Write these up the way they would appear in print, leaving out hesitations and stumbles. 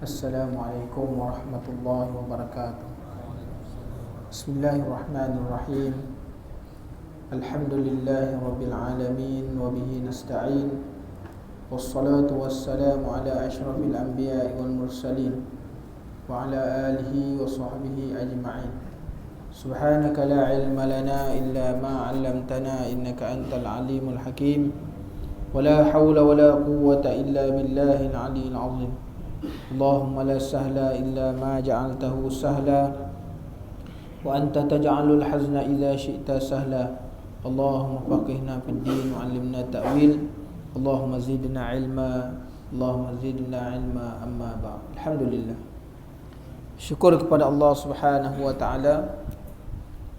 Assalamualaikum warahmatullahi wabarakatuh. Bismillahirrahmanirrahim. Alhamdulillahi rabbil alamin wa bihi nasta'in. Wassalatu wassalamu ala asyrafil anbiya'i wal mursalin wa ala alihi wa sahbihi ajma'in. Subhanaka la ilma lana illa ma 'allamtana innaka antal alimul hakim. Wa la hawla wa la quwwata illa billahil aliyyil 'azim. Allahumma la sahla illa ma ja'altahu sahla wa anta taj'alul hazna idza syi'ta sahla. Allahumma faqihna fid din wa 'allimna ta'wil. Allahumma zidna ilma. Allahumma zidna ilma amma ba'd. Alhamdulillah. Syukur kepada Allah Subhanahu wa taala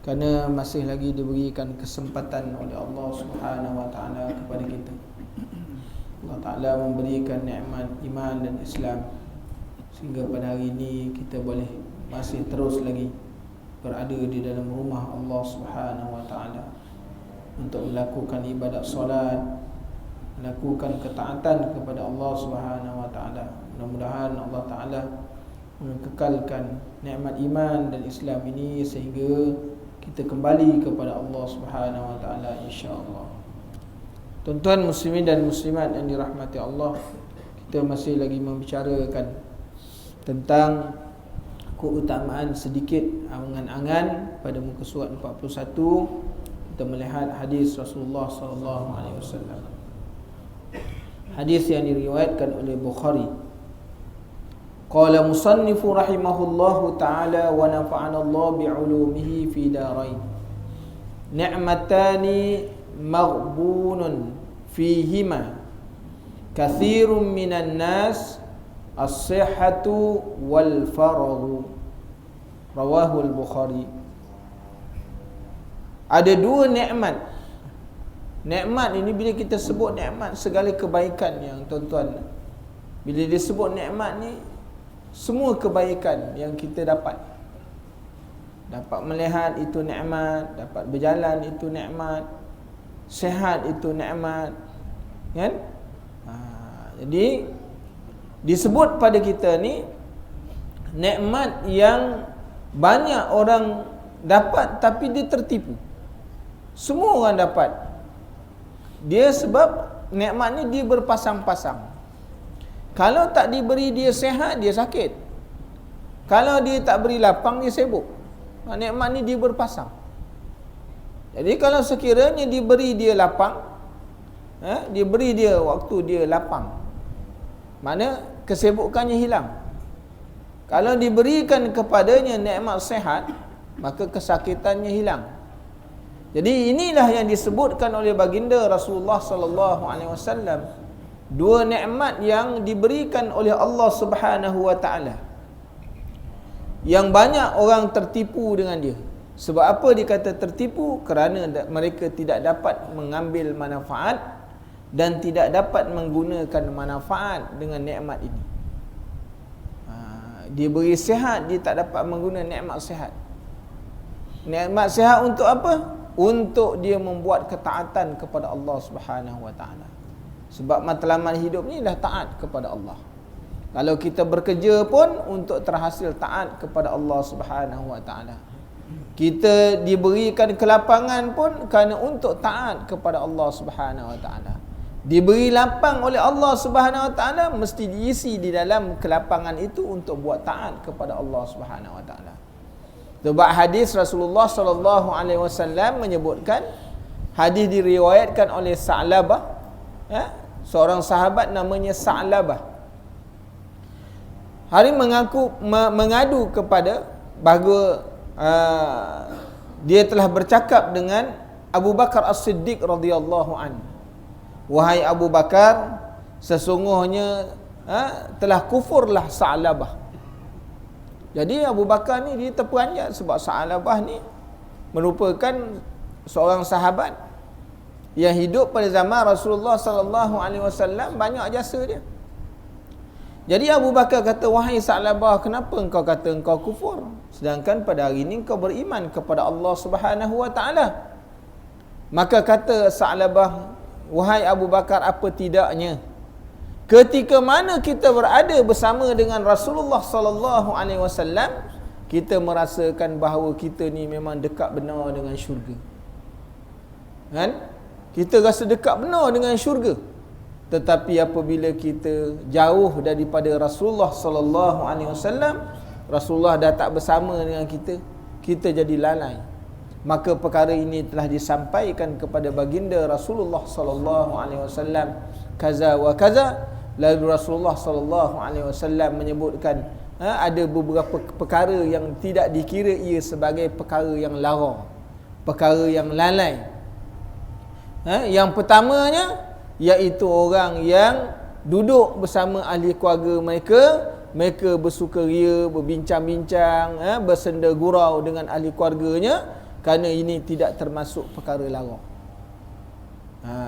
kerana masih lagi diberikan kesempatan oleh Allah Subhanahu wa taala kepada kita. Allah Ta'ala memberikan nikmat iman dan Islam sehingga pada hari ini kita boleh masih terus lagi berada di dalam rumah Allah Subhanahu wa taala untuk melakukan ibadat solat, melakukan ketaatan kepada Allah Subhanahu wa taala. Mudah-mudahan Allah Ta'ala mengekalkan nikmat iman dan Islam ini sehingga kita kembali kepada Allah Subhanahu wa taala insya-Allah. Tuan-tuan muslimin dan muslimat yang dirahmati Allah, kita masih lagi membicarakan tentang keutamaan sedikit angan-angan pada muka surat 41. Kita melihat hadis Rasulullah sallallahu alaihi wasallam. Hadis yang diriwayatkan oleh Bukhari. Qala musannifu rahimahullahu ta'ala wa nafa'ana Allah bi'ulumihi fi darain. Ni'matani maghbunun fihima kathirun minan nas as-sihhatu wal faraghu. Rawahu al-Bukhari. Ada dua nikmat. Nikmat ini bila kita sebut nikmat, segala kebaikan yang tuan-tuan, bila disebut nikmat ni, semua kebaikan yang kita dapat. Dapat melihat itu nikmat, dapat berjalan itu nikmat, sihat itu nikmat, kan? Jadi disebut pada kita ni nikmat yang banyak orang dapat tapi dia tertipu. Semua orang dapat. Dia sebab nikmat ni dia berpasang-pasang. Kalau tak diberi dia sihat, dia sakit. Kalau dia tak beri lapang, dia sibuk. Nikmat ni dia berpasang. Jadi kalau sekiranya diberi dia lapang, diberi dia waktu dia lapang, mana kesibukannya hilang. Kalau diberikan kepadanya nikmat sihat, maka kesakitannya hilang. Jadi inilah yang disebutkan oleh baginda Rasulullah sallallahu alaihi wasallam, dua nikmat yang diberikan oleh Allah Subhanahu wa taala, yang banyak orang tertipu dengan dia. Sebab apa dikata tertipu? Kerana mereka tidak dapat mengambil manfaat dan tidak dapat menggunakan manfaat dengan nikmat ini. Dia beri sihat, dia tak dapat menggunakan nikmat sihat. Nikmat sihat untuk apa? Untuk dia membuat ketaatan kepada Allah Subhanahu wa taala. Sebab matlamat hidup ni dah taat kepada Allah. Kalau kita bekerja pun untuk terhasil taat kepada Allah Subhanahu wa taala. Kita diberikan kelapangan pun kerana untuk taat kepada Allah Subhanahu wa taala. Diberi lapang oleh Allah Subhanahu wa taala, mesti diisi di dalam kelapangan itu untuk buat taat kepada Allah Subhanahu wa taala. Sebab hadis Rasulullah sallallahu alaihi wasallam menyebutkan, hadis diriwayatkan oleh Sa'labah, seorang sahabat namanya Sa'labah. Hari mengadu kepada bahawa dia telah bercakap dengan Abu Bakar As-Siddiq radhiyallahu anhu. Wahai Abu Bakar, sesungguhnya telah kufurlah Sa'labah. Jadi Abu Bakar ni dia terperanjat sebab Sa'labah ni merupakan seorang sahabat yang hidup pada zaman Rasulullah sallallahu alaihi wasallam, banyak jasa dia. Jadi Abu Bakar kata, wahai Sa'labah, kenapa engkau kata engkau kufur, sedangkan pada hari ini engkau beriman kepada Allah Subhanahu wa taala? Maka kata Sa'labah, wahai Abu Bakar, apa tidaknya ketika mana kita berada bersama dengan Rasulullah sallallahu alaihi wasallam, kita merasakan bahawa kita ni memang dekat benar dengan syurga. Kan? Kita rasa dekat benar dengan syurga. Tetapi apabila kita jauh daripada Rasulullah sallallahu alaihi wasallam, Rasulullah dah tak bersama dengan kita, kita jadi lalai. Maka perkara ini telah disampaikan kepada baginda Rasulullah sallallahu alaihi wasallam, kaza wa kaza. Lalu Rasulullah sallallahu alaihi wasallam menyebutkan ada beberapa perkara yang tidak dikira ia sebagai perkara yang lara, perkara yang lalai. Yang pertamanya iaitu orang yang duduk bersama ahli keluarga mereka bersukaria, berbincang-bincang, bersenda gurau dengan ahli keluarganya, kerana ini tidak termasuk perkara lara.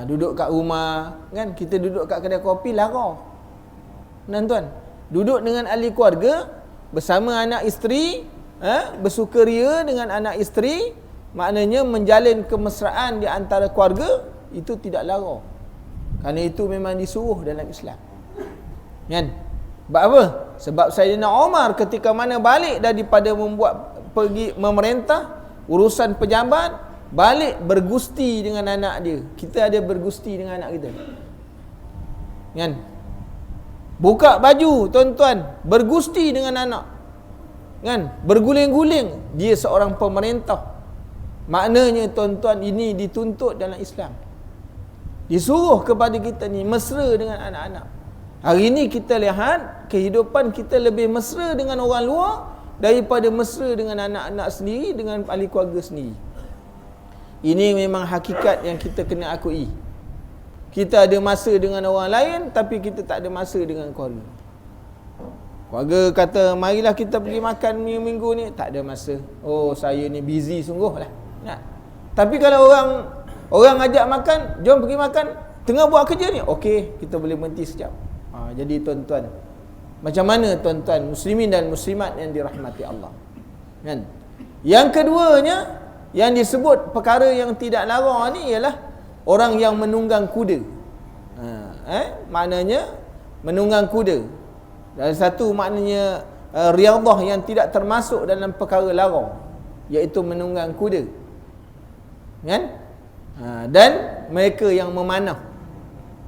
Duduk kat rumah, kan, kita duduk kat kedai kopi lara. Tuan-tuan, duduk dengan ahli keluarga bersama anak isteri, bersukaria dengan anak isteri, maknanya menjalin kemesraan di antara keluarga, itu tidak lara. Kerana itu memang disuruh dalam Islam. Kan? Sebab apa? Sebab Sayyidina Umar ketika mana balik daripada pergi memerintah urusan pejabat, balik bergusti dengan anak dia. Kita ada bergusti dengan anak kita. Kan? Buka baju, tuan-tuan, bergusti dengan anak. Kan? Berguling-guling. Dia seorang pemerintah. Maknanya, tuan-tuan, ini dituntut dalam Islam. Disuruh kepada kita ni mesra dengan anak-anak. Hari ini kita lihat kehidupan kita lebih mesra dengan orang luar daripada mesra dengan anak-anak sendiri, dengan ahli keluarga sendiri. Ini memang hakikat yang kita kena akui. Kita ada masa dengan orang lain, tapi kita tak ada masa dengan keluarga. Keluarga kata, marilah kita pergi makan minggu-minggu ni. Tak ada masa. Oh, saya ni busy sungguh lah. Nah. Tapi kalau orang ajak makan, jom pergi makan, tengah buat kerja ni, okey, kita boleh berhenti sekejap. Jadi tuan-tuan, macam mana tuan-tuan muslimin dan muslimat yang dirahmati Allah, kan? Yang keduanya, yang disebut perkara yang tidak lara ni ialah orang yang menunggang kuda. Maknanya menunggang kuda. Dan satu maknanya riyadhah yang tidak termasuk dalam perkara lara, iaitu menunggang kuda. Kan? Dan mereka yang memanah.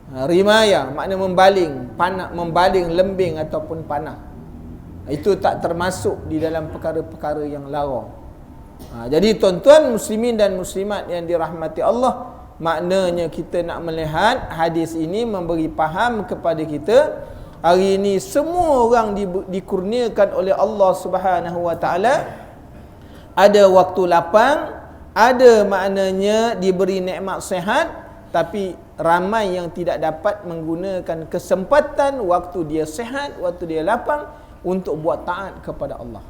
Rimaya makna membaling, panah, membaling lembing ataupun panah. Itu tak termasuk di dalam perkara-perkara yang lara. Jadi tuan-tuan muslimin dan muslimat yang dirahmati Allah, maknanya kita nak melihat hadis ini memberi faham kepada kita, hari ini semua orang dikurniakan oleh Allah Subhanahu wa taala ada waktu lapang, ada maknanya diberi nikmat sehat, tapi ramai yang tidak dapat menggunakan kesempatan waktu dia sehat, waktu dia lapang untuk buat taat kepada Allah.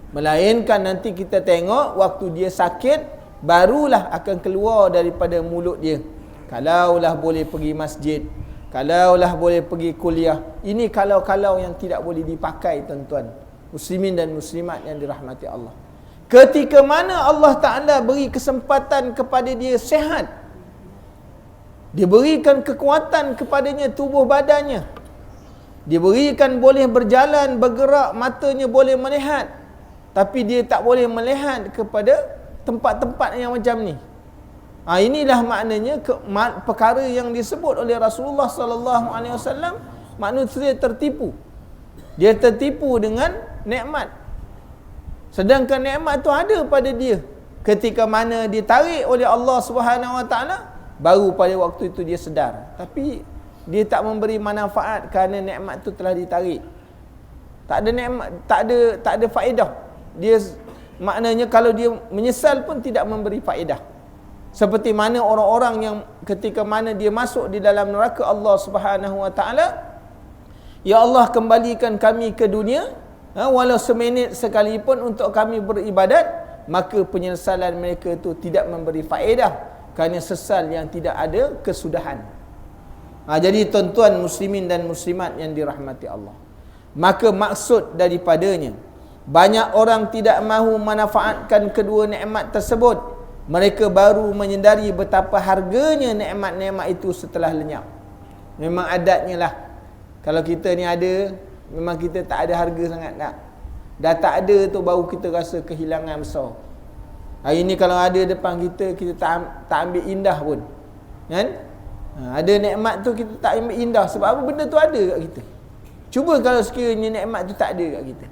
Melainkan nanti kita tengok waktu dia sakit, barulah akan keluar daripada mulut dia. Kalaulah boleh pergi masjid, kalaulah boleh pergi kuliah. Ini kalau-kalau yang tidak boleh dipakai, tuan-tuan muslimin dan muslimat yang dirahmati Allah. Ketika mana Allah Ta'ala beri kesempatan kepada dia sehat, diberikan kekuatan kepadanya tubuh badannya, diberikan boleh berjalan, bergerak, matanya boleh melihat, tapi dia tak boleh melihat kepada tempat-tempat yang macam ni. Inilah maknanya perkara yang disebut oleh Rasulullah sallallahu alaihi wasallam, manusia tertipu. Dia tertipu dengan nikmat. Sedangkan nikmat tu ada pada dia. Ketika mana ditarik oleh Allah Subhanahu wa taala, baru pada waktu itu dia sedar. Tapi dia tak memberi manfaat kerana nikmat tu telah ditarik. Tak ada nikmat, tak ada faedah. Dia maknanya kalau dia menyesal pun tidak memberi faedah. Seperti mana orang-orang yang ketika mana dia masuk di dalam neraka Allah Subhanahu wa taala, ya Allah kembalikan kami ke dunia, walau seminit sekalipun untuk kami beribadat, maka penyesalan mereka itu tidak memberi faedah. Kerana sesal yang tidak ada kesudahan. Jadi tuan-tuan muslimin dan muslimat yang dirahmati Allah, maka maksud daripadanya, banyak orang tidak mahu manfaatkan kedua nikmat tersebut. Mereka baru menyedari betapa harganya nikmat-nikmat itu setelah lenyap. Memang adatnya lah, Kalau kita ni ada, memang kita tak ada harga sangat tak. Dah tak ada tu baru kita rasa kehilangan besar. Hari ni kalau ada depan kita, kita tak ambil indah pun. Kan? Ada nikmat tu kita tak ambil indah. Sebab apa? Benda tu ada kat kita. Cuba kalau sekiranya nikmat tu tak ada kat kita.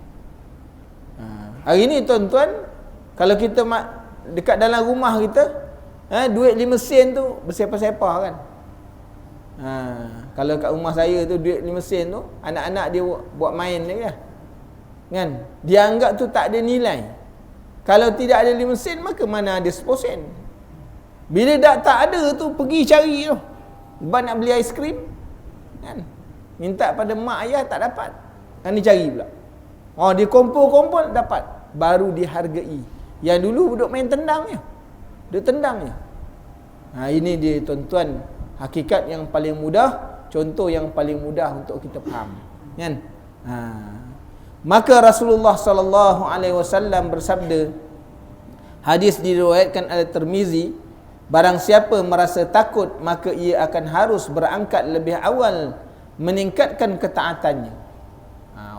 Hari ni tuan-tuan, kalau kita dekat dalam rumah kita, duit 5 sen tu bersepah-sepah kan. Kalau kat rumah saya tu duit 5 sen tu, anak-anak dia buat main je lah. Kan? Dia anggap tu tak ada nilai. Kalau tidak ada 5 sen, maka mana ada 10 sen. Bila dah tak ada tu, pergi cari tu. Abang nak beli aiskrim, kan? Minta pada mak ayah, tak dapat. Kan dia cari pula. Dia kumpul-kumpul, dapat. Baru dihargai. Yang dulu duduk main tendang je. Duduk tendang je. Ini dia tuan-tuan, hakikat yang paling mudah, contoh yang paling mudah untuk kita faham. Kan? Maka Rasulullah sallallahu alaihi wasallam bersabda, hadis diriwayatkan oleh Tirmizi, barang siapa merasa takut, maka ia akan harus berangkat lebih awal meningkatkan ketaatannya.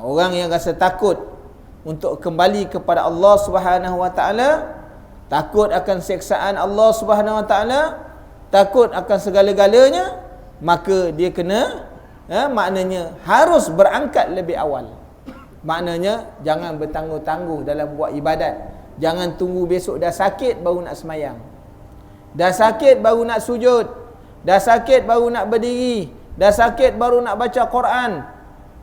Orang yang rasa takut untuk kembali kepada Allah Subhanahu wa taala, takut akan siksaan Allah Subhanahu wa taala, takut akan segala-galanya, maka dia kena maknanya harus berangkat lebih awal. Maknanya jangan bertangguh-tangguh dalam buat ibadat. Jangan tunggu besok dah sakit baru nak semayang. Dah sakit baru nak sujud. Dah sakit baru nak berdiri. Dah sakit baru nak baca Quran.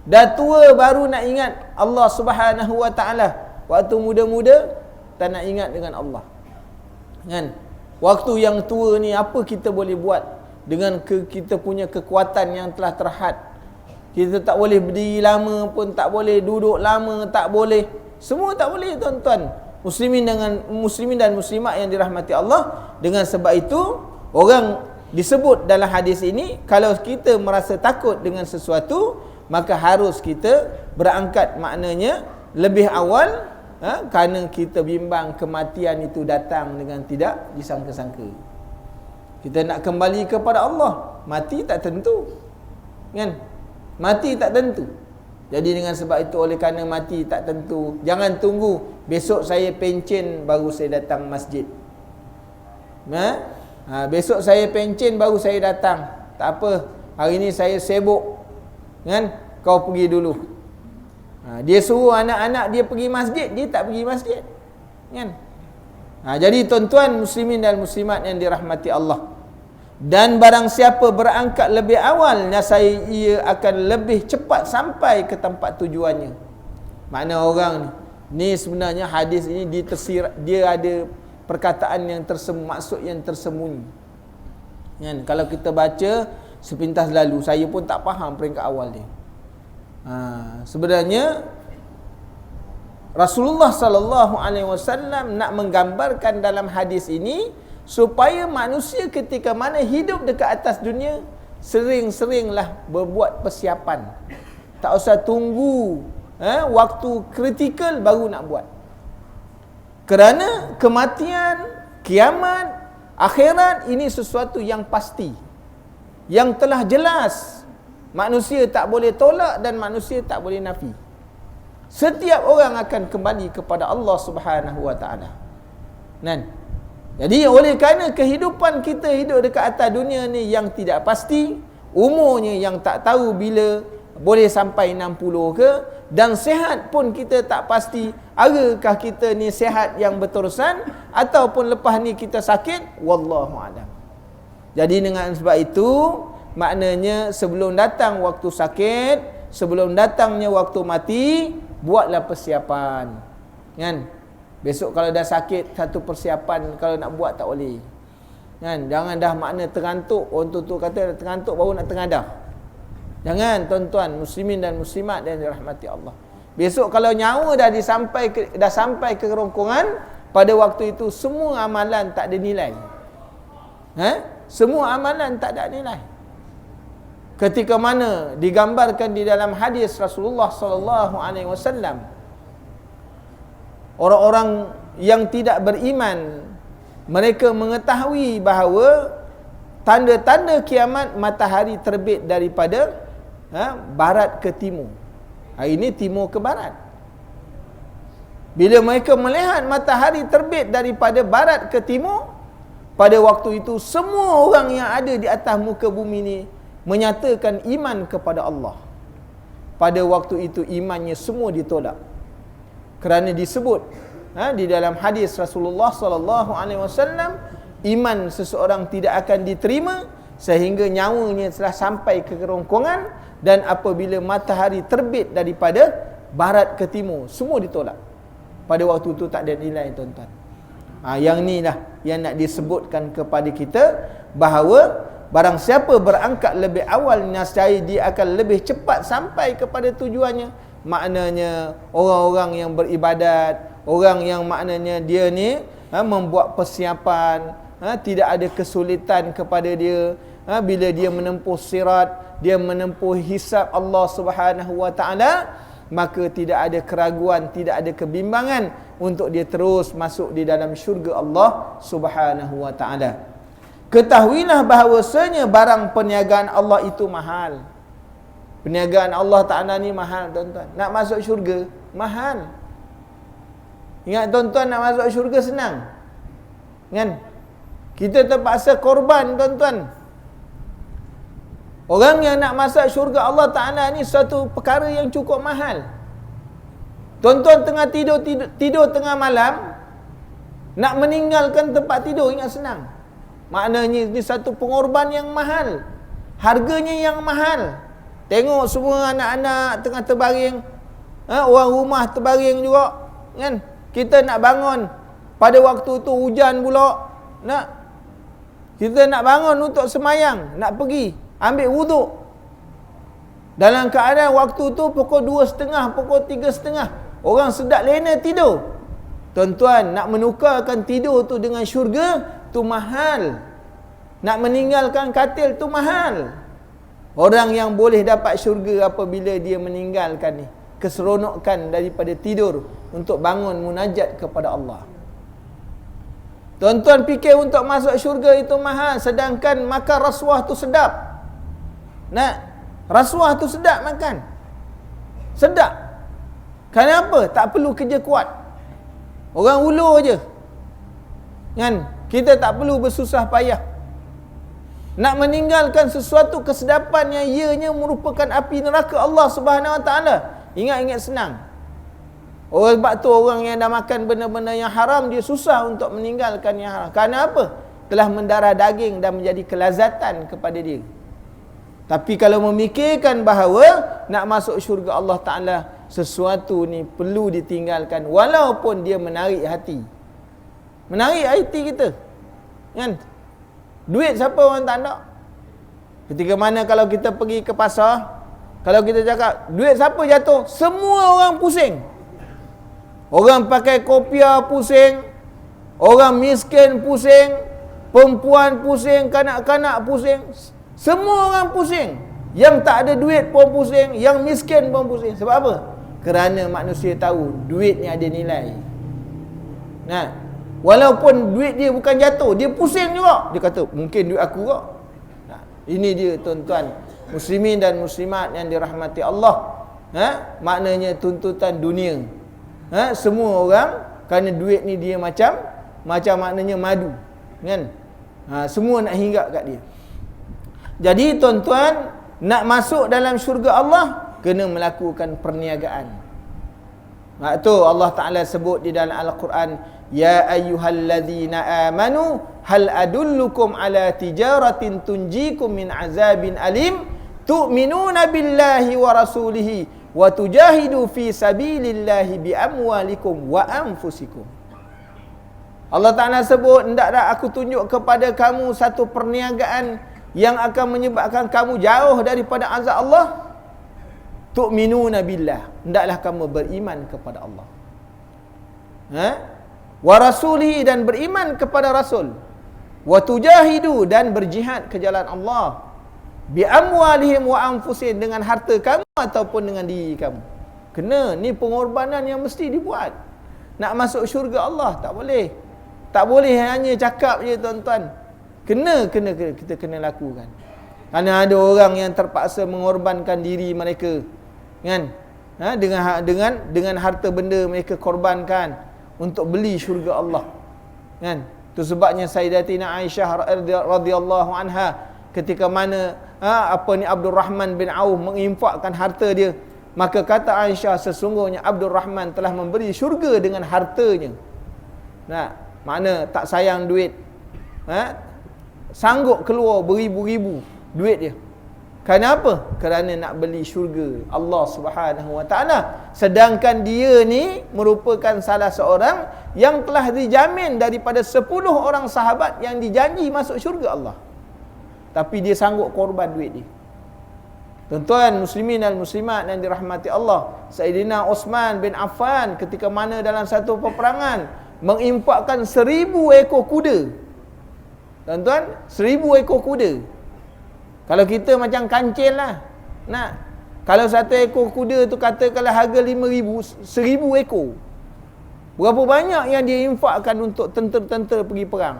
Dah tua baru nak ingat Allah Subhanahu wa taala. Waktu muda-muda tak nak ingat dengan Allah. Kan? Waktu yang tua ni apa kita boleh buat dengan kita punya kekuatan yang telah terhad? Kita tak boleh berdiri lama pun, tak boleh duduk lama, tak boleh. Semua tak boleh tuan-tuan. Muslimin dan muslimat yang dirahmati Allah. Dengan sebab itu, orang disebut dalam hadis ini, kalau kita merasa takut dengan sesuatu, maka harus kita berangkat, maknanya lebih awal, kerana kita bimbang kematian itu datang dengan tidak disangka-sangka. Kita nak kembali kepada Allah, mati tak tentu. Kan? Mati tak tentu. Jadi dengan sebab itu, oleh kerana mati tak tentu, jangan tunggu besok saya pencen baru saya datang masjid. Besok saya pencen baru saya datang. Tak apa, hari ni saya sibuk. Kan? Kau pergi dulu. Dia suruh anak-anak dia pergi masjid, dia tak pergi masjid. Kan? Jadi tuan-tuan muslimin dan muslimat yang dirahmati Allah, dan barang siapa berangkat lebih awal, nasai ia akan lebih cepat sampai ke tempat tujuannya. Makna orang ni sebenarnya hadis ini dia ada perkataan yang maksud yang tersembunyi. Kan? Kalau kita baca sepintas lalu, saya pun tak faham peringkat awal dia. Sebenarnya Rasulullah sallallahu alaihi wasallam nak menggambarkan dalam hadis ini supaya manusia ketika mana hidup dekat atas dunia, sering-seringlah berbuat persiapan. Tak usah tunggu waktu kritikal baru nak buat. Kerana kematian, kiamat, akhirat ini sesuatu yang pasti, yang telah jelas. Manusia tak boleh tolak dan manusia tak boleh nafi. Setiap orang akan kembali kepada Allah Subhanahu wa taala. Kan? Jadi oleh kerana kehidupan kita hidup dekat atas dunia ni yang tidak pasti, umurnya yang tak tahu bila boleh sampai 60 ke, dan sihat pun kita tak pasti, adakah kita ni sihat yang berterusan ataupun lepas ni kita sakit, wallahu a'lam. Jadi dengan sebab itu, maknanya sebelum datang waktu sakit, sebelum datangnya waktu mati, buatlah persiapan. Kan? Besok kalau dah sakit, satu persiapan kalau nak buat tak boleh. Kan? Jangan dah makna terantuk. Orang tu kata terantuk baru nak tengadah. Jangan tuan-tuan muslimin dan muslimat yang dirahmati Allah. Besok kalau nyawa dah sampai ke kerongkongan, pada waktu itu semua amalan tak ada nilai. Semua amalan tak ada nilai. Ketika mana digambarkan di dalam hadis Rasulullah sallallahu alaihi wasallam, orang-orang yang tidak beriman, mereka mengetahui bahawa tanda-tanda kiamat matahari terbit daripada barat ke timur. Hari ini timur ke barat. Bila mereka melihat matahari terbit daripada barat ke timur, pada waktu itu semua orang yang ada di atas muka bumi ini menyatakan iman kepada Allah. Pada waktu itu imannya semua ditolak. Kerana disebut di dalam hadis Rasulullah sallallahu alaihi wasallam, iman seseorang tidak akan diterima sehingga nyawanya telah sampai ke kerongkongan, dan apabila matahari terbit daripada barat ke timur, semua ditolak. Pada waktu itu tak ada nilai, tuan-tuan. Yang ni lah yang nak disebutkan kepada kita, bahawa barang siapa berangkat lebih awal, nescaya dia akan lebih cepat sampai kepada tujuannya. Maknanya orang-orang yang beribadat, orang yang maknanya dia ni membuat persiapan, tidak ada kesulitan kepada dia. Bila dia menempuh sirat, dia menempuh hisab Allah Subhanahu wa taala, maka tidak ada keraguan, tidak ada kebimbangan untuk dia terus masuk di dalam syurga Allah Subhanahu wa taala. Ketahuilah bahawasanya barang perniagaan Allah itu mahal. Perniagaan Allah Taala ni mahal, tuan-tuan. Nak masuk syurga mahal. Ingat, tuan-tuan, nak masuk syurga senang, kan? Kita terpaksa korban, tuan-tuan. Orang yang nak masuk syurga Allah Ta'ala ni satu perkara yang cukup mahal. Tuan-tuan tengah tidur tengah malam, nak meninggalkan tempat tidur, ingat senang. Maknanya ni satu pengorban yang mahal. Harganya yang mahal. Tengok semua anak-anak tengah terbaring, orang rumah terbaring juga, kan? Kita nak bangun, pada waktu tu hujan pula, kita nak bangun untuk semayang, nak pergi ambil wuduk. Dalam keadaan waktu tu pukul 2.30, pukul 3.30, orang sedap lena tidur. Tuan-tuan, nak menukarkan tidur tu dengan syurga tu mahal. Nak meninggalkan katil tu mahal. Orang yang boleh dapat syurga apabila dia meninggalkan ni keseronokan daripada tidur untuk bangun munajat kepada Allah. Tuan-tuan fikir untuk masuk syurga itu mahal, sedangkan makan rasuah tu sedap. Rasuah tu sedap makan. Sedap. Kenapa? Tak perlu kerja kuat. Orang ulur je, kan? Kita tak perlu bersusah payah. Nak meninggalkan sesuatu kesedapan yang ianya merupakan api neraka Allah Subhanahu wa taala, ingat-ingat senang. Sebab tu orang yang dah makan benda-benda yang haram, dia susah untuk meninggalkan yang haram. Kerana apa? Telah mendarah daging dan menjadi kelazatan kepada dia. Tapi kalau memikirkan bahawa nak masuk syurga Allah Ta'ala, sesuatu ni perlu ditinggalkan walaupun dia menarik hati. Menarik hati kita, kan? Duit siapa orang tak nak? Ketika mana kalau kita pergi ke pasar, kalau kita cakap duit siapa jatuh, semua orang pusing. Orang pakai kopiah pusing, orang miskin pusing, perempuan pusing, kanak-kanak pusing, semua orang pusing. Yang tak ada duit pun pusing, yang miskin pun pusing. Sebab apa? Kerana manusia tahu duit ni ada nilai. Walaupun duit dia bukan jatuh, dia pusing juga. Dia kata, mungkin duit aku juga. Ini dia, tuan-tuan, muslimin dan muslimat yang dirahmati Allah. Maknanya tuntutan dunia. Semua orang, kerana duit ni dia macam maknanya madu, kan? Semua nak hinggap kat dia. Jadi, tuan-tuan, nak masuk dalam syurga Allah, kena melakukan perniagaan. Tu Allah Ta'ala sebut di dalam Al-Quran, Ya ayyuhalladzina amanu hal adullukum ala tijaratin tunjikum min azabin alim tu'minuna billahi wa rasulihi wa tujahidu fi sabilillahi bi amwalikum wa anfusikum. Allah Ta'ala sebut, hendaklah aku tunjuk kepada kamu satu perniagaan yang akan menyebabkan kamu jauh daripada azab Allah. Tu'minuna billah, hendaklah kamu beriman kepada Allah. Wa rasulihi, dan beriman kepada Rasul. Wa tujahidu, dan berjihad ke jalan Allah. Bi amwalihim wa anfusihim, dengan harta kamu ataupun dengan diri kamu. Kena, ni pengorbanan yang mesti dibuat. Nak masuk syurga Allah, tak boleh. Tak boleh hanya cakap je, tuan-tuan. Kita kena lakukan. Kerana ada orang yang terpaksa mengorbankan diri mereka, kan? Dengan harta benda mereka korbankan untuk beli syurga Allah, kan? Itu sebabnya Sayyidatina Aisyah radhiyallahu anha ketika mana Abdul Rahman bin Auf menginfakkan harta dia, maka kata Aisyah, sesungguhnya Abdul Rahman telah memberi syurga dengan hartanya. Nah, makna tak sayang duit, sanggup keluar beribu-ribu duit dia. Kenapa? Kerana nak beli syurga Allah Subhanahu wa taala. Sedangkan dia ni merupakan salah seorang yang telah dijamin daripada 10 orang sahabat yang dijanji masuk syurga Allah. Tapi dia sanggup korban duit dia. Tuan-tuan muslimin dan muslimat yang dirahmati Allah, Sayyidina Osman bin Affan ketika mana dalam satu peperangan menginfakkan 1000 ekor kuda. Tuan-tuan, 1000 ekor kuda. Kalau kita macam kancil lah. Kalau satu ekor kuda tu katakanlah harga 5,000, 1000 ekor. Berapa banyak yang dia infakkan untuk tentera-tentera pergi perang.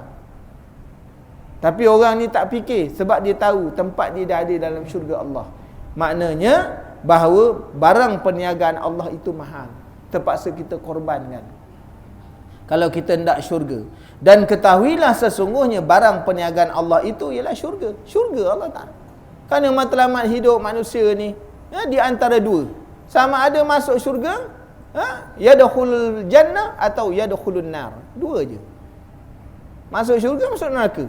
Tapi orang ni tak fikir sebab dia tahu tempat dia dah ada dalam syurga Allah. Maknanya bahawa barang perniagaan Allah itu mahal, terpaksa kita korbankan kalau kita hendak syurga. Dan ketahuilah sesungguhnya barang perniagaan Allah itu ialah syurga. Syurga Allah Ta'ala. Kerana matlamat hidup manusia ni di antara dua. Sama ada masuk syurga, yadkhulul jannah atau yadkhulun nar. Dua je. Masuk syurga, masuk neraka.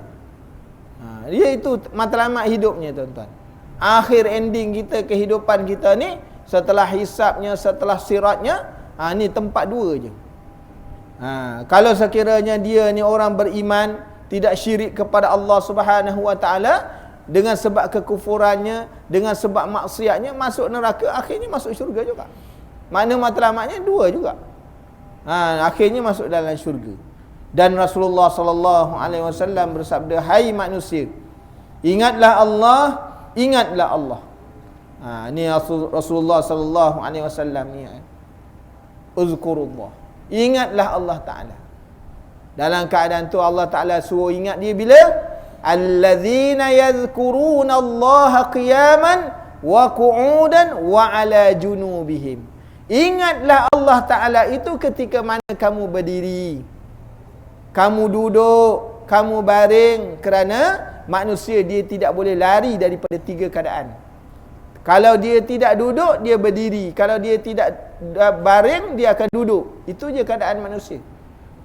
Dia itu matlamat hidupnya, tuan-tuan. Akhir ending kita, kehidupan kita ni, setelah hisabnya, setelah siratnya, ni tempat dua je. Kalau sekiranya dia ni orang beriman, tidak syirik kepada Allah Subhanahu wa taala, dengan sebab kekufurannya, dengan sebab maksiatnya masuk neraka, akhirnya masuk syurga juga. Mana matlamatnya dua juga. Akhirnya masuk dalam syurga. Dan Rasulullah sallallahu alaihi wasallam bersabda, hai manusia, ingatlah Allah, ingatlah Allah. Ni Rasulullah sallallahu alaihi wasallam ni. Uzkurullah. Ingatlah Allah Ta'ala. Dalam keadaan tu Allah Ta'ala suruh ingat dia bila? Allazina yadhkuruna Allah qiyaman wa qu'udan wa ala junubihim. Ingatlah Allah Ta'ala itu ketika mana kamu berdiri, kamu duduk, kamu baring. Kerana manusia dia tidak boleh lari daripada tiga keadaan. Kalau dia tidak duduk, dia berdiri. Kalau dia tidak baring, dia akan duduk. Itu je keadaan manusia.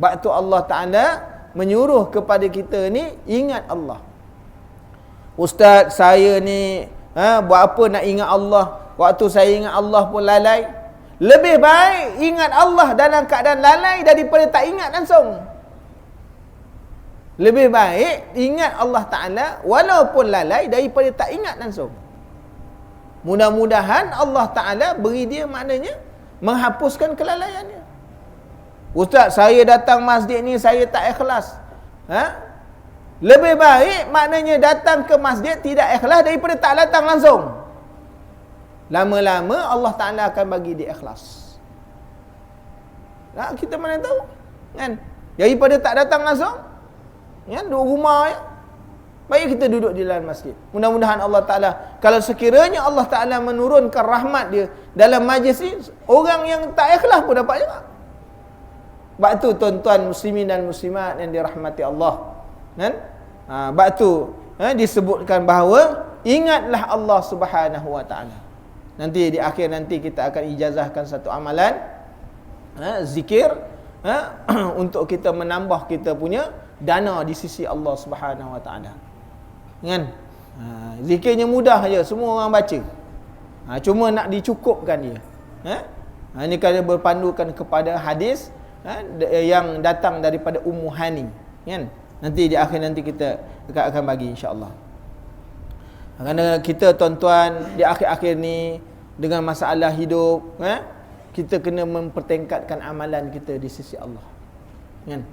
Sebab tu Allah Ta'ala menyuruh kepada kita ni, ingat Allah. Ustaz, saya ni buat apa nak ingat Allah? Waktu saya ingat Allah pun lalai. Lebih baik ingat Allah dalam keadaan lalai daripada tak ingat langsung. Lebih baik ingat Allah Ta'ala walaupun lalai daripada tak ingat langsung. Mudah-mudahan Allah Ta'ala beri dia maknanya menghapuskan kelalaiannya. Ustaz, saya datang masjid ni saya tak ikhlas. Lebih baik maknanya datang ke masjid tidak ikhlas daripada tak datang langsung. Lama-lama Allah Ta'ala akan bagi dia ikhlas. Kita mana tahu, kan? Daripada tak datang langsung, kan, duduk rumah ya. Baik kita duduk di dalam masjid. Mudah-mudahan Allah Ta'ala, kalau sekiranya Allah Ta'ala menurunkan rahmat dia dalam majlis ni, orang yang tak ikhlas pun dapat juga. Sebab tu tuan-tuan muslimin dan muslimat yang dirahmati Allah, kan? Sebab tu disebutkan bahawa ingatlah Allah Subhanahu wa Ta'ala. Nanti di akhir nanti kita akan ijazahkan satu amalan zikir untuk kita menambah kita punya dana di sisi Allah Subhanahu wa Ta'ala. Kan? Zikirnya mudah je, semua orang baca. Cuma nak dicukupkan dia. Ini kerana berpandukan kepada hadis yang datang daripada Ummu Hani, kan? Nanti di akhir nanti kita akan bagi insya-Allah. Kerana kita tuan-tuan di akhir-akhir ni dengan masalah hidup, kita kena mempertingkatkan amalan kita di sisi Allah, kan?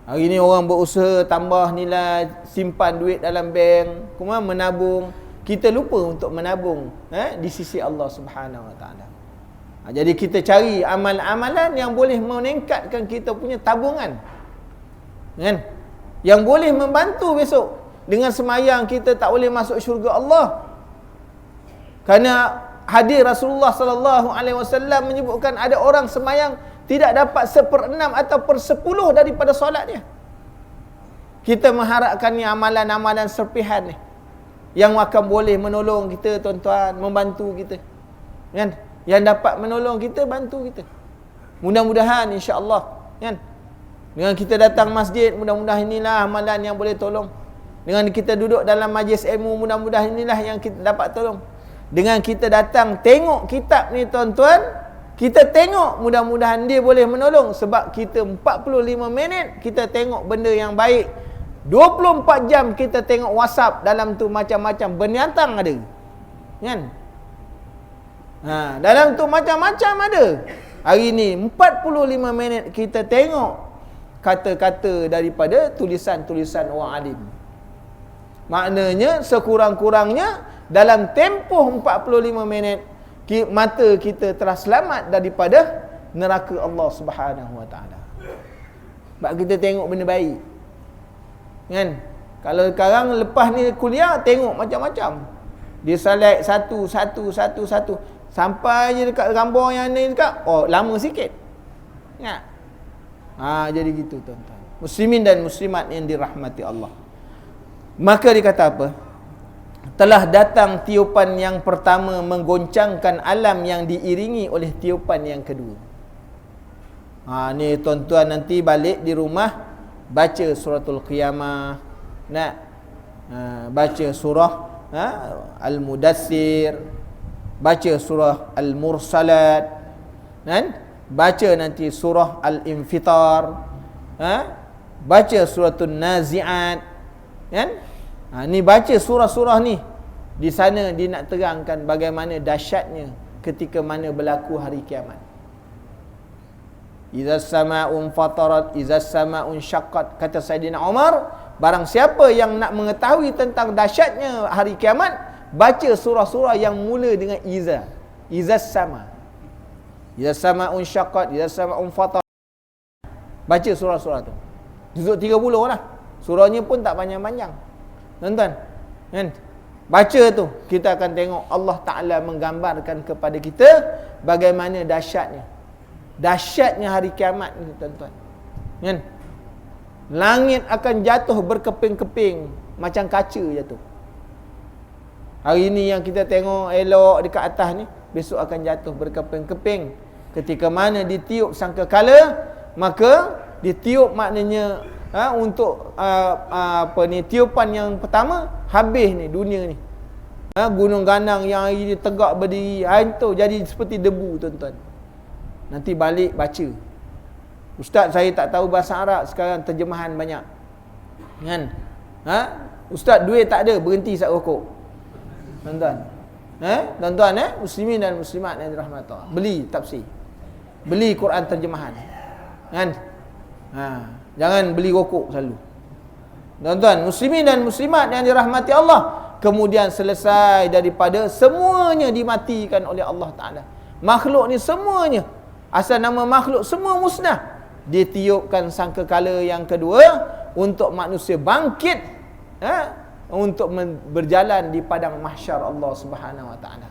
Hari ni orang berusaha tambah nilai, simpan duit dalam bank, kemudian menabung. Kita lupa untuk menabung di sisi Allah Subhanahu wa Ta'ala. Jadi kita cari amal-amalan yang boleh meningkatkan kita punya tabungan, kan? Yang boleh membantu besok dengan semayang kita tak boleh masuk syurga Allah. Kerana hadis Rasulullah sallallahu alaihi wasallam menyebutkan ada orang semayang tidak dapat 1/6 atau 1/10 daripada solatnya. Kita mengharapkan ni amalan-amalan serpihan ni yang akan boleh menolong kita tuan-tuan, membantu kita. Kan? Yang dapat menolong kita, bantu kita. Mudah-mudahan insya-Allah, kan? Dengan kita datang masjid, mudah-mudahan inilah amalan yang boleh tolong. Dengan kita duduk dalam majlis ilmu, mudah-mudahan inilah yang kita dapat tolong. Dengan kita datang tengok kitab ni tuan-tuan, kita tengok, mudah-mudahan dia boleh menolong. Sebab kita 45 minit kita tengok benda yang baik, 24 jam kita tengok WhatsApp, dalam tu macam-macam binatang ada, kan? Dalam tu macam-macam ada. Hari ni 45 minit kita tengok kata-kata daripada tulisan-tulisan orang alim. Maknanya sekurang-kurangnya dalam tempoh 45 minit mata kita telah selamat daripada neraka Allah Subhanahu Wa Taala. Sebab kita tengok benda baik, kan? Kalau sekarang lepas ni kuliah tengok macam-macam, dia select satu sampai je dekat gambar yang ni dekat, oh lama sikit, ya. Jadi gitu tuan-tuan, muslimin dan muslimat yang dirahmati Allah. Maka dia kata apa? Telah datang tiupan yang pertama menggoncangkan alam yang diiringi oleh tiupan yang kedua. Ni tuan-tuan nanti balik di rumah baca suratul Qiyamah, nak baca surah Al-Mudassir, baca surah Al-Mursalat, kan? Baca nanti surah Al-Infitar, baca suratul Nazi'at, kan? Ni baca surah-surah ni. Di sana dia nak terangkan bagaimana dahsyatnya ketika mana berlaku hari kiamat. Izas sama'un fatarat, izas sama'un syaqqat. Kata Saidina Umar, barang siapa yang nak mengetahui tentang dahsyatnya hari kiamat, baca surah-surah yang mula dengan iza. Izas sama. Izas sama'un syaqqat, izas sama'un fatarat. Baca surah-surah tu. Juzuk 30 lah. Surahnya pun tak panjang-panjang. Tuan-tuan, kan? Baca tu, kita akan tengok Allah Ta'ala menggambarkan kepada kita bagaimana dahsyatnya hari kiamat ni tuan-tuan, kan? Langit akan jatuh berkeping-keping macam kaca jatuh. Hari ni yang kita tengok elok dekat atas ni, besok akan jatuh berkeping-keping. Ketika mana ditiup sangkakala, maka ditiup maknanya untuk tiupan yang pertama, habis ni dunia ni. Gunung ganang yang hari ni tegak berdiri, hari tu jadi seperti debu tuan-tuan. Nanti balik baca, Ustaz saya tak tahu bahasa Arab, sekarang terjemahan banyak, kan? Ustaz duit tak ada, berhenti isap rokok, tuan-tuan. Tuan-tuan, muslimin dan muslimat yang dirahmati Allah, beli tafsir, beli Quran terjemahan, kan? Jangan beli rokok selalu. Tuan-tuan, muslimin dan muslimat yang dirahmati Allah, kemudian selesai daripada semuanya dimatikan oleh Allah Ta'ala. Makhluk ni semuanya, asal nama makhluk semua musnah. Ditiupkan sangkakala yang kedua untuk manusia bangkit, untuk berjalan di padang mahsyar Allah Subhanahu Wa Ta'ala.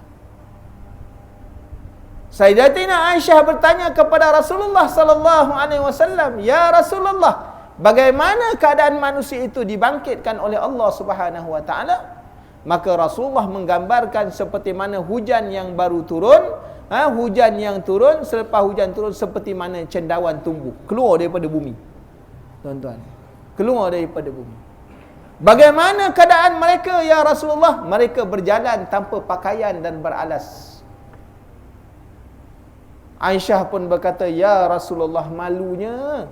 Sayyidatina Aisyah bertanya kepada Rasulullah sallallahu alaihi wasallam, "Ya Rasulullah, bagaimana keadaan manusia itu dibangkitkan oleh Allah Subhanahu wa taala?" Maka Rasulullah menggambarkan seperti mana hujan yang baru turun, hujan yang turun, selepas hujan turun seperti mana cendawan tumbuh, keluar daripada bumi. Tuan-tuan, keluar daripada bumi. Bagaimana keadaan mereka ya Rasulullah? Mereka berjalan tanpa pakaian dan beralas. Aisyah pun berkata, "Ya Rasulullah, malunya."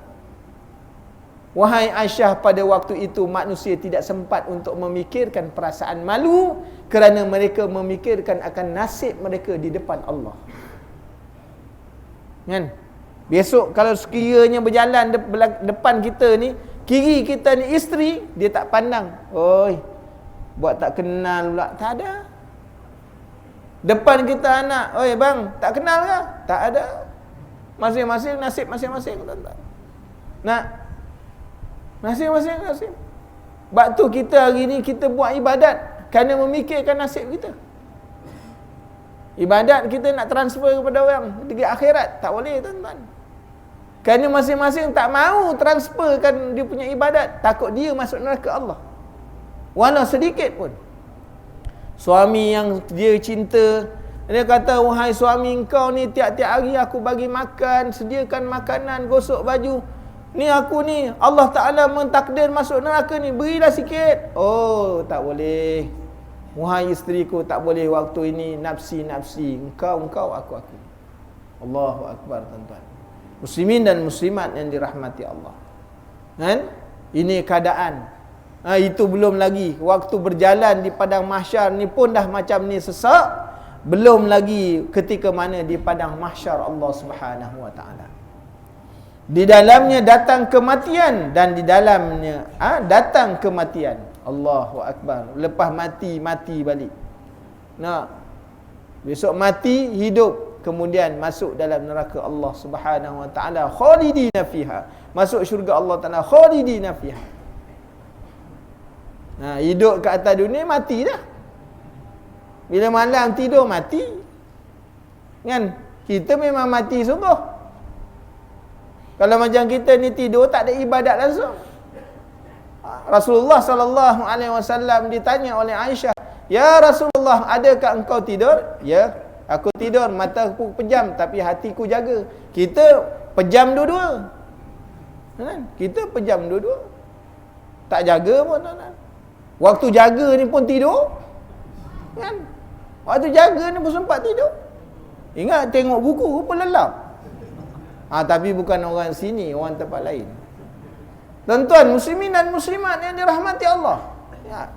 Wahai Aisyah, pada waktu itu manusia tidak sempat untuk memikirkan perasaan malu kerana mereka memikirkan akan nasib mereka di depan Allah. Kan? Besok kalau sekiranya berjalan depan kita ni, kiri kita ni isteri, dia tak pandang. Oi, buat tak kenal pula. Tak ada. Depan kita anak, oi bang, tak kenal ke? Tak ada. Masing-masing nasib masing-masing, tuan-tuan. Nak masing-masing nasib. Sebab tu kita hari ni kita buat ibadat kerana memikirkan nasib kita. Ibadat kita nak transfer kepada orang di akhirat, tak boleh tuan-tuan. Kerana masing-masing tak mahu transferkan dia punya ibadat, takut dia masuk neraka Allah. Walau sedikit pun. Suami yang dia cinta, dia kata, wahai suami engkau ni tiap-tiap hari aku bagi makan, sediakan makanan, gosok baju. Ni aku ni, Allah Ta'ala mentakdir masuk neraka ni, berilah sikit. Oh, tak boleh. Wahai isteriku, tak boleh waktu ini nafsi-nafsi. Engkau, aku. Allahu Akbar tuan-tuan. Muslimin dan muslimat yang dirahmati Allah. Kan? Ini keadaan. Itu belum lagi. Waktu berjalan di padang mahsyar ni pun dah macam ni sesak. Belum lagi ketika mana di padang mahsyar Allah Subhanahu Wa Ta'ala. Di dalamnya datang kematian dan di dalamnya datang kematian. Allahu Akbar. Lepas mati balik. Nah, besok mati, hidup, kemudian masuk dalam neraka Allah Subhanahu Wa Ta'ala, khalidina fiha. Masuk syurga Allah Ta'ala, khalidina fiha. Hidup ke atas dunia, mati dah. Bila malam tidur, mati. Kan? Kita memang mati sungguh. Kalau macam kita ni tidur, tak ada ibadat langsung. Rasulullah sallallahu alaihi wasallam ditanya oleh Aisyah, "Ya Rasulullah, adakah engkau tidur?" "Ya, aku tidur, mataku pejam tapi hatiku jaga." Kita pejam dua-dua. Kan? Kita pejam dua-dua. Tak jaga pun. Waktu jaga ni pun tidur. Kan? Waktu jaga ni pun sempat tidur. Ingat tengok buku pun lelap. Tapi bukan orang sini, orang tempat lain. Tuan-tuan, muslimin dan muslimat yang dirahmati Allah. Ya.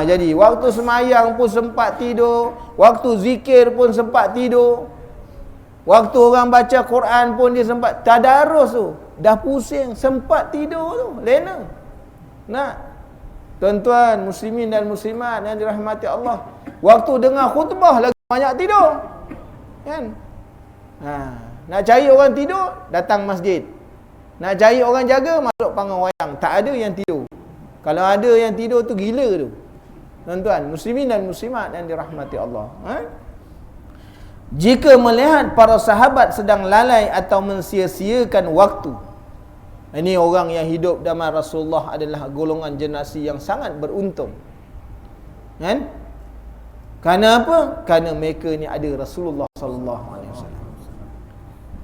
Jadi waktu semayang pun sempat tidur, waktu zikir pun sempat tidur, waktu orang baca Quran pun dia sempat tadarus tu, dah pusing, sempat tidur tu, lena. Nah, tuan-tuan, muslimin dan muslimat yang dirahmati Allah, waktu dengar khutbah lagi banyak tidur. Kan? Nak cari orang tidur, datang masjid. Nak cari orang jaga, masuk panggung wayang. Tak ada yang tidur. Kalau ada yang tidur tu gila tu. Tuan-tuan, muslimin dan muslimat yang dirahmati Allah. Jika melihat para sahabat sedang lalai atau mensia-siakan waktu. Ini orang yang hidup zaman Rasulullah adalah golongan generasi yang sangat beruntung. Kan? Kerana apa? Kerana mereka ni ada Rasulullah sallallahu alaihi wasallam.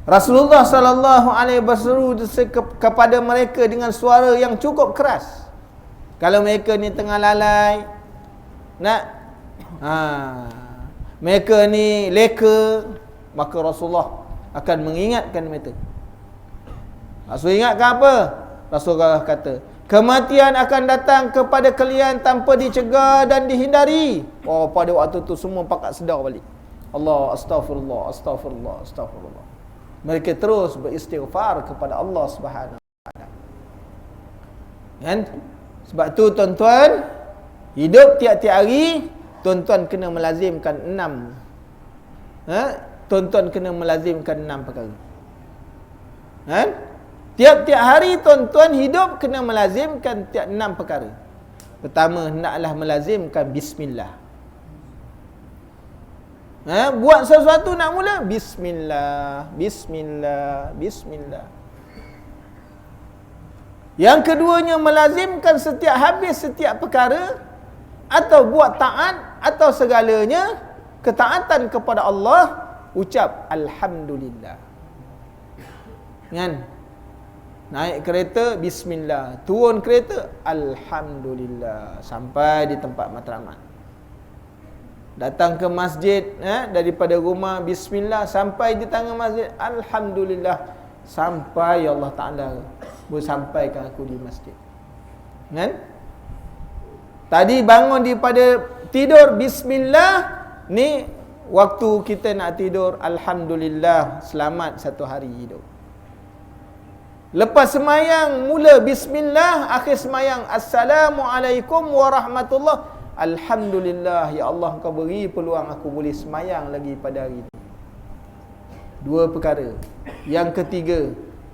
Rasulullah sallallahu alaihi berseru kepada mereka dengan suara yang cukup keras. Kalau mereka ni tengah lalai, mereka ni leka, maka Rasulullah akan mengingatkan mereka. Rasul ingatkan apa? Rasulullah kata, kematian akan datang kepada kalian tanpa dicegah dan dihindari. Pada waktu tu semua pakat sedar balik. Allah, astagfirullah, astagfirullah, astagfirullah. Mereka terus beristighfar kepada Allah Subhanahu Wa Ta'ala. Kan? Sebab tu tuan-tuan, hidup tiap-tiap hari, tuan-tuan kena melazimkan 6. Tuan-tuan kena melazimkan 6 perkara. Kan? Tiap-tiap hari tuan-tuan hidup kena melazimkan 6 perkara. Pertama, hendaklah melazimkan bismillah. Buat sesuatu nak mula, bismillah, bismillah, bismillah. Yang keduanya, melazimkan setiap habis setiap perkara atau buat taat atau segalanya ketaatan kepada Allah, ucap alhamdulillah. Kan? Naik kereta, bismillah. Turun kereta, alhamdulillah. Sampai di tempat matlamat. Datang ke masjid, daripada rumah, bismillah. Sampai di tangan masjid, alhamdulillah. Sampai Allah Ta'ala bersampaikan aku di masjid. Kan? Tadi bangun daripada tidur, bismillah. Ni waktu kita nak tidur, alhamdulillah, selamat satu hari hidup. Lepas semayang, mula bismillah. Akhir semayang, assalamualaikum warahmatullahi. Alhamdulillah, ya Allah, Engkau beri peluang aku boleh semayang lagi pada hari ini. 2 perkara. Yang ketiga,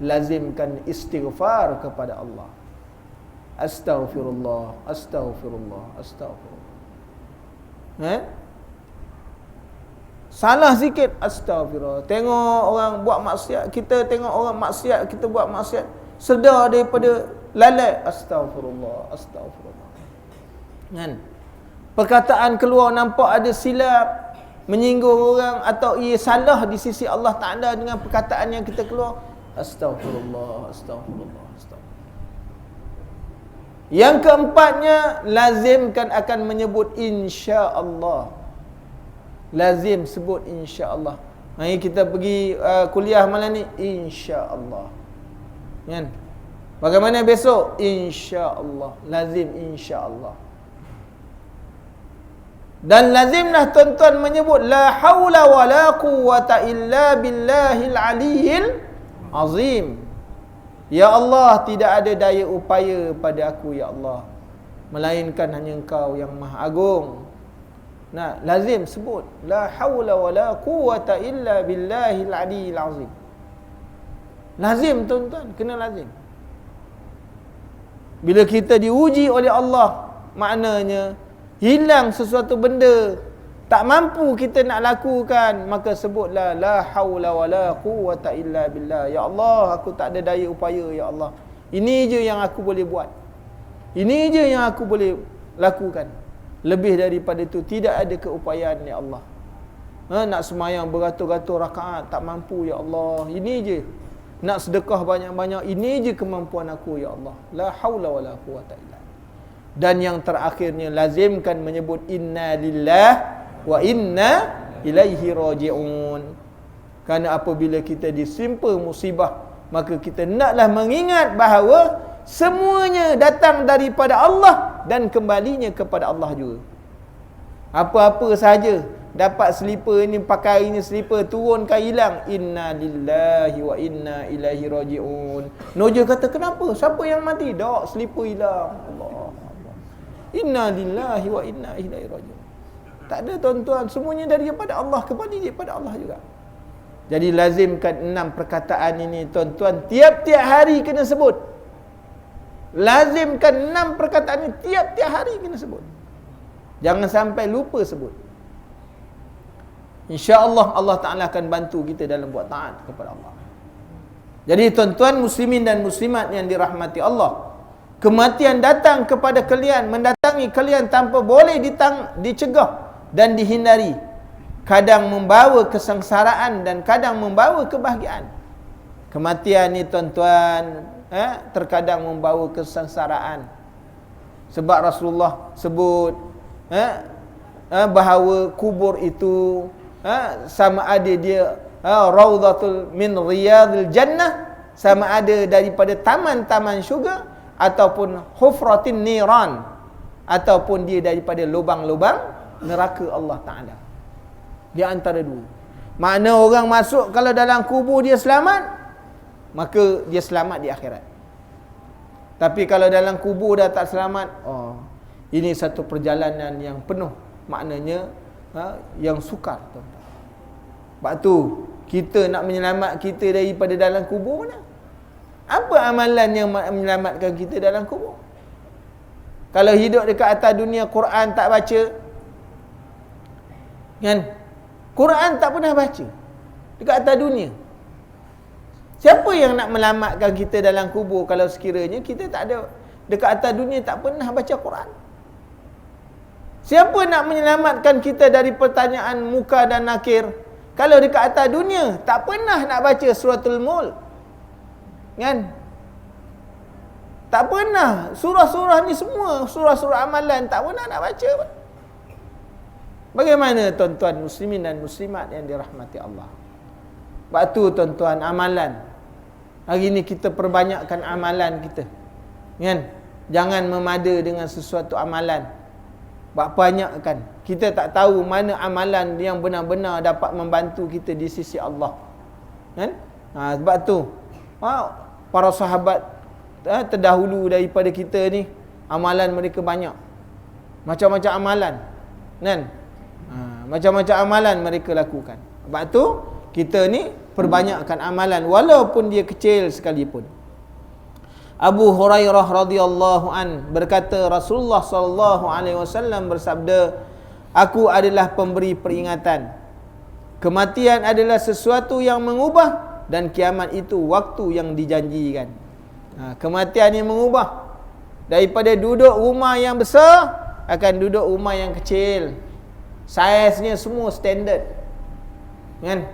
lazimkan istighfar kepada Allah. Astaghfirullah, astaghfirullah, astaghfirullah. Salah sikit, astaghfirullah. Tengok orang buat maksiat, kita tengok orang maksiat, kita buat maksiat, sedar daripada lalai, astaghfirullah, astaghfirullah. Kan? Perkataan keluar nampak ada silap, menyinggung orang atau ia salah di sisi Allah Ta'ala dengan perkataan yang kita keluar, astaghfirullah, astaghfirullah, astaghfirullah. Yang keempatnya, lazimkan akan menyebut insya-Allah. Lazim sebut insya-Allah. Hari kita pergi kuliah malam ni, insya-Allah. Kan? Bagaimana besok? Insya-Allah. Lazim insya-Allah. Dan lazimlah tuan-tuan menyebut la haula wala quwwata illa billahil aliyyil azim. Ya Allah, tidak ada daya upaya pada aku ya Allah, melainkan hanya Engkau yang Maha Agung. Nah, lazim sebut la haula wala quwwata illa billahil aliyyil azim. Lazim tuan-tuan, kena lazim. Bila kita diuji oleh Allah, maknanya hilang sesuatu benda, tak mampu kita nak lakukan, maka sebutlah la haula wala quwwata illa billah. Ya Allah, aku tak ada daya upaya ya Allah. Ini je yang aku boleh buat. Ini je yang aku boleh lakukan. Lebih daripada itu tidak ada keupayaan ya Allah. Nak semayang beratus-ratus rakaat tak mampu ya Allah. Ini je. Nak sedekah banyak-banyak, ini je kemampuan aku ya Allah. La haula wala quwwata illa. Dan yang terakhirnya, lazimkan menyebut inna lillah wa inna ilaihi raji'un. Kerana apabila kita disimpa musibah, maka kita naklah mengingat bahawa semuanya datang daripada Allah dan kembalinya kepada Allah juga. Apa-apa sahaja dapat selipar ini, pakai ini selipar, turunkan hilang, inna lillahi wa inna ilaihi raji'un. Noja kata, kenapa? Siapa yang mati? Dak, selipar hilang. Allah. Inna lillahi wa inna ilaihi raji'un. Tak ada tuan-tuan, semuanya daripada Allah, kembali daripada Allah juga. Jadi lazimkan 6 perkataan ini tuan-tuan, tiap-tiap hari kena sebut. Lazimkan 6 perkataan ini tiap-tiap hari kena sebut. Jangan sampai lupa sebut. InsyaAllah Allah Ta'ala akan bantu kita dalam buat taat kepada Allah. Jadi tuan-tuan muslimin dan muslimat yang dirahmati Allah, kematian datang kepada kalian, mendatangi kalian tanpa boleh dicegah dan dihindari. Kadang membawa kesengsaraan dan kadang membawa kebahagiaan. Kematian ni tuan-tuan terkadang membawa kesengsaraan. Sebab Rasulullah sebut bahawa kubur itu sama ada dia raudhatul min riyadil jannah, sama ada daripada taman-taman syurga, ataupun hufratin niran, ataupun dia daripada lubang-lubang neraka Allah Ta'ala. Di antara dua. Makna orang masuk kalau dalam kubur dia selamat, maka dia selamat di akhirat. Tapi kalau dalam kubur dah tak selamat, ini satu perjalanan yang penuh, maknanya yang sukar, tuan-tuan. Sebab tu kita nak menyelamat kita daripada dalam kubur mana? Apa amalan yang menyelamatkan kita dalam kubur? Kalau hidup dekat atas dunia, Quran tak baca, kan? Quran tak pernah baca dekat atas dunia. Siapa yang nak melamatkan kita dalam kubur kalau sekiranya kita tak ada dekat atas dunia, tak pernah baca Quran? Siapa nak menyelamatkan kita dari pertanyaan muka dan nakir kalau dekat atas dunia tak pernah nak baca suratul Mulk? Kan? Tak pernah. Surah-surah ni semua surah-surah amalan tak pernah nak baca pun. Bagaimana tuan-tuan muslimin dan muslimat yang dirahmati Allah? Sebab tu tuan-tuan, amalan. Hari ni kita perbanyakkan amalan kita. Kan? Jangan memada dengan sesuatu amalan. Banyakkan. Kita tak tahu mana amalan yang benar-benar dapat membantu kita di sisi Allah. Kan? Sebab tu para sahabat terdahulu daripada kita ni, amalan mereka banyak. Macam-macam amalan. Kan? Macam-macam amalan mereka lakukan. Sebab tu kita ni perbanyakkan amalan walaupun dia kecil sekalipun. Abu Hurairah radhiyallahu an berkata, Rasulullah sallallahu alaihi wasallam bersabda, aku adalah pemberi peringatan. Kematian adalah sesuatu yang mengubah dan kiamat itu waktu yang dijanjikan. Kematian yang mengubah daripada duduk rumah yang besar akan duduk rumah yang kecil. Saiznya semua standard. Kan?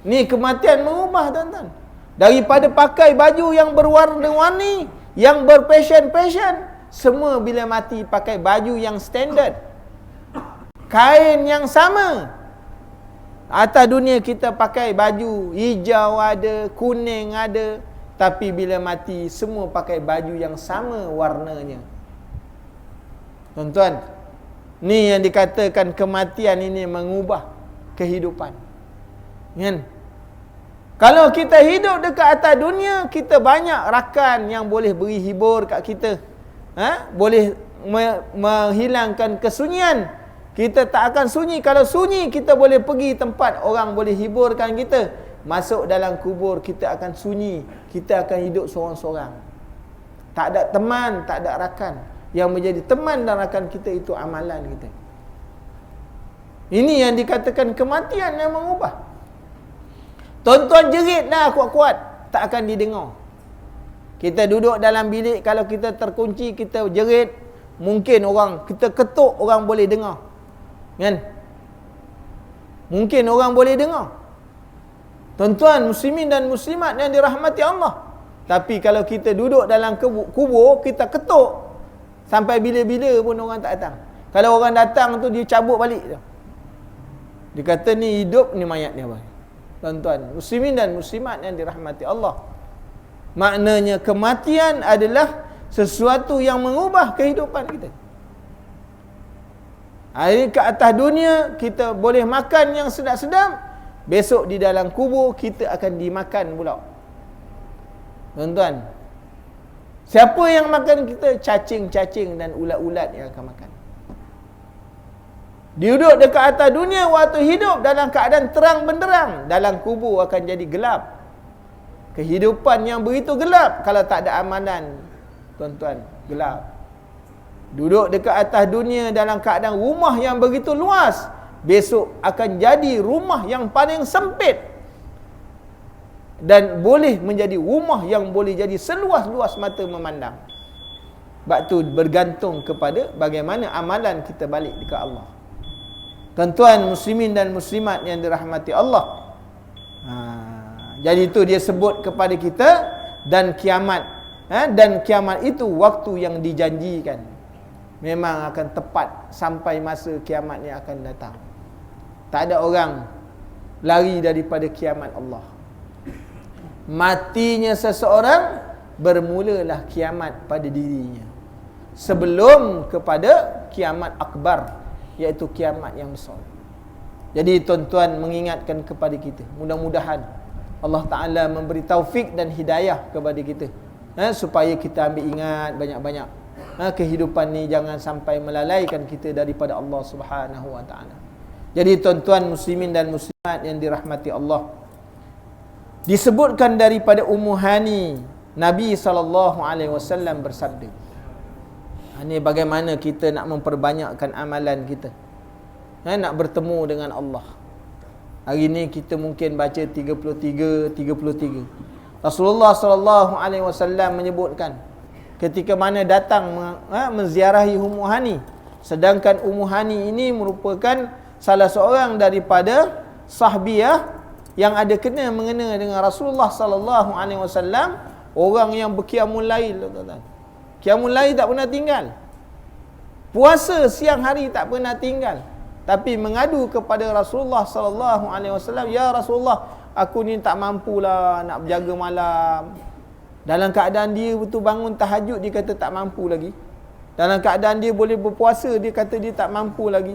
Ni kematian mengubah, tuan-tuan. Daripada pakai baju yang berwarna-warni, yang berpassion-passion, semua bila mati pakai baju yang standard, kain yang sama. Atas dunia kita pakai baju hijau ada, kuning ada, tapi bila mati semua pakai baju yang sama warnanya. Tuan-tuan, ni yang dikatakan kematian ini mengubah kehidupan. Kan? Kalau kita hidup dekat atas dunia, kita banyak rakan yang boleh beri hibur kat kita. Boleh menghilangkan kesunyian. Kita tak akan sunyi. Kalau sunyi, kita boleh pergi tempat orang boleh hiburkan kita. Masuk dalam kubur, kita akan sunyi. Kita akan hidup seorang-seorang. Tak ada teman, tak ada rakan. Yang menjadi teman dan rakan kita itu amalan kita. Ini yang dikatakan kematian yang mengubah. Tuan-tuan jerit dah kuat-kuat, tak akan didengar. Kita duduk dalam bilik, kalau kita terkunci, kita jerit, mungkin orang, kita ketuk, orang boleh dengar. Kan? Mungkin orang boleh dengar. Tuan-tuan muslimin dan muslimat yang dirahmati Allah. Tapi kalau kita duduk dalam kubur, kita ketuk, sampai bila-bila pun orang tak datang. Kalau orang datang tu, dia cabut balik tu. Dia kata ni hidup, ni mayat ni apa? Tuan-tuan muslimin dan muslimat yang dirahmati Allah, maknanya kematian adalah sesuatu yang mengubah kehidupan kita. Hari ke atas dunia kita boleh makan yang sedap-sedap, besok di dalam kubur kita akan dimakan pula. Tuan-tuan, siapa yang makan kita? Cacing-cacing dan ulat-ulat yang akan makan. Duduk dekat atas dunia waktu hidup dalam keadaan terang benderang, dalam kubur akan jadi gelap. Kehidupan yang begitu gelap kalau tak ada amalan, tuan-tuan, gelap. Duduk dekat atas dunia dalam keadaan rumah yang begitu luas, besok akan jadi rumah yang paling sempit. Dan boleh menjadi rumah yang boleh jadi seluas-luas mata memandang. Sebab tu bergantung kepada bagaimana amalan kita balik dekat Allah. Tuan-tuan muslimin dan muslimat yang dirahmati Allah. Jadi itu dia sebut kepada kita, dan kiamat. Dan kiamat itu waktu yang dijanjikan. Memang akan tepat sampai masa kiamat ni akan datang. Tak ada orang lari daripada kiamat Allah. Matinya seseorang, bermulalah kiamat pada dirinya. Sebelum kepada kiamat akbar, iaitu kiamat yang besar. Jadi tuan-tuan mengingatkan kepada kita, mudah-mudahan Allah Ta'ala memberi taufik dan hidayah kepada kita, supaya kita ambil ingat banyak-banyak. Kehidupan ni jangan sampai melalaikan kita daripada Allah Subhanahu Wa Ta'ala. Jadi tuan-tuan muslimin dan muslimat yang dirahmati Allah, disebutkan daripada Ummu Hani, Nabi SAW bersabda. Ini bagaimana kita nak memperbanyakkan amalan kita, nak bertemu dengan Allah. Hari ni kita mungkin baca 33. Rasulullah SAW menyebutkan, ketika mana datang menziarahi Ummu Hani, sedangkan Ummu Hani ini merupakan salah seorang daripada sahabiah yang ada mengena dengan Rasulullah SAW, orang yang berqiyamul lail, tuan-tuan. Qiyamul lail tak pernah tinggal. Puasa siang hari tak pernah tinggal. Tapi mengadu kepada Rasulullah SAW, ya Rasulullah, aku ni tak mampulah nak berjaga malam. Dalam keadaan dia betul bangun tahajud, dia kata tak mampu lagi. Dalam keadaan dia boleh berpuasa, dia kata dia tak mampu lagi.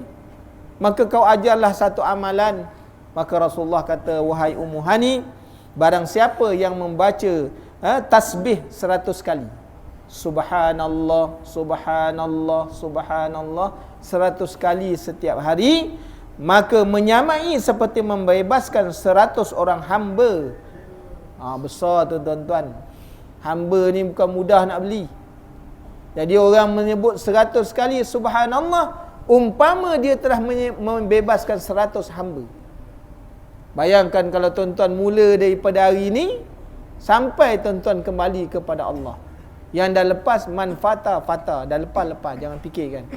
Maka kau ajarlah satu amalan. Maka Rasulullah kata, wahai Ummu Hani, barang siapa yang membaca tasbih 100 kali, Subhanallah, Subhanallah, Subhanallah 100 kali setiap hari, maka menyamai seperti membebaskan 100 orang hamba. Besar tu tuan-tuan. Hamba ni bukan mudah nak beli. Jadi orang menyebut 100 kali subhanallah, umpama dia telah membebaskan 100 hamba. Bayangkan kalau tuan-tuan mula daripada hari ini sampai tuan-tuan kembali kepada Allah. Yang dah lepas manfata fata, dah lepas, jangan fikirkan.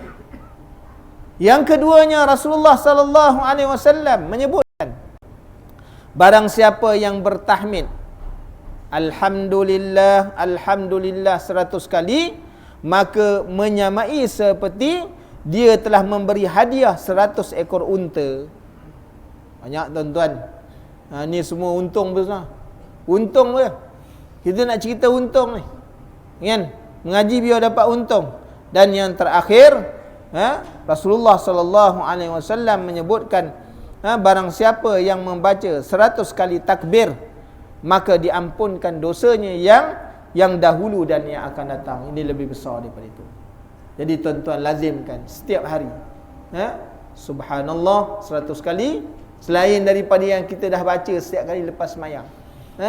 Yang keduanya, Rasulullah sallallahu alaihi wasallam menyebutkan, barang siapa yang bertahmid alhamdulillah, alhamdulillah 100 kali, maka menyamai seperti dia telah memberi hadiah 100 ekor unta. Banyak tuan-tuan. Ni semua untung besar. Untung ke? Kita nak cerita untung ni. Kan? Mengaji biar dapat untung. Dan yang terakhir, Rasulullah sallallahu alaihi wasallam menyebutkan, barang siapa yang membaca 100 kali takbir, maka diampunkan dosanya yang dahulu dan yang akan datang. Ini lebih besar daripada itu. Jadi tuan-tuan lazimkan setiap hari, subhanallah 100 kali, selain daripada yang kita dah baca setiap kali lepas sembahyang.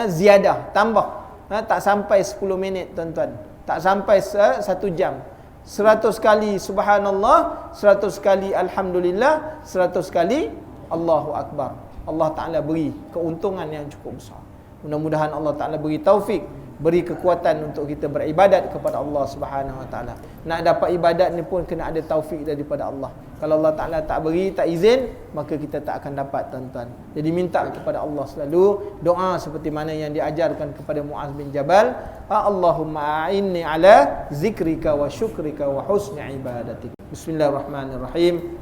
Ziyadah, tambah. Tak sampai 10 minit tuan-tuan, tak sampai 1 jam. 100 kali subhanallah, 100 kali alhamdulillah, 100 kali Allahu Akbar. Allah Ta'ala beri keuntungan yang cukup besar. Mudah-mudahan Allah Ta'ala beri taufik, beri kekuatan untuk kita beribadat kepada Allah Subhanahu Wa Ta'ala. Nak dapat ibadat ni pun kena ada taufik daripada Allah. Kalau Allah Ta'ala tak beri, tak izin, maka kita tak akan dapat tuan-tuan. Jadi minta kepada Allah selalu doa seperti mana yang diajarkan kepada Muaz bin Jabal, Allahumma a'inni ala zikrika wa syukrika wa husni ibadatik. Bismillahirrahmanirrahim.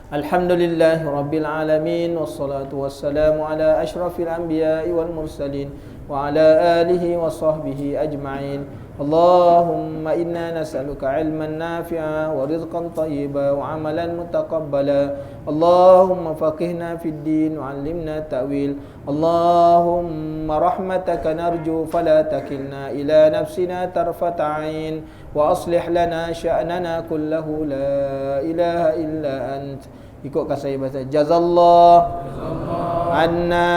Alhamdulillahi Rabbil Alamin. Wassalatu wassalamu ala ashrafil anbiya'i wal mursalin wa ala alihi wa sahbihi ajma'in. Allahumma inna nas'aluka ilman nafi'a wa rizqan tayyiba wa amalan mutaqabbala. Allahumma faqihna fid din wa 'allimna ta'wil. Allahumma rahmataka narju fala takilna ila nafsina tarfata 'ain wa aslih lana sya'nana kullahu la ilaha illa ant. Ikutkan saya baca. Jazallah anna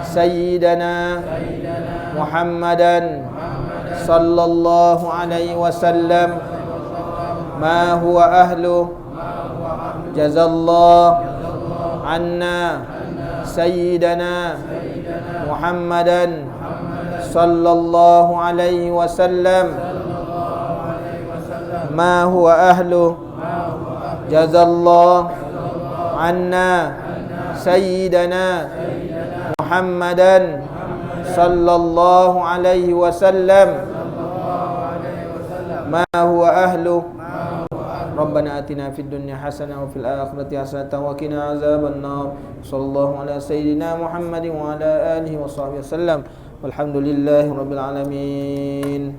sayyidana Muhammadan sallallahu alaihi wasallam ma huwa ahlu. Jazallah anna sayyidana Muhammadan sallallahu alaihi wasallam ma huwa ahlu. Jazallah anna sayyidana Muhammadan sallallahu alaihi wasallam ma huwa ahlu. Rabbana atina fid dunya hasanah wa fil akhirati hasanah wa qina azaban nar. Sallallahu ala sayyidina Muhammadin wa ala alihi wa sahbihi wasallam. Walhamdulillahi rabbil alamin.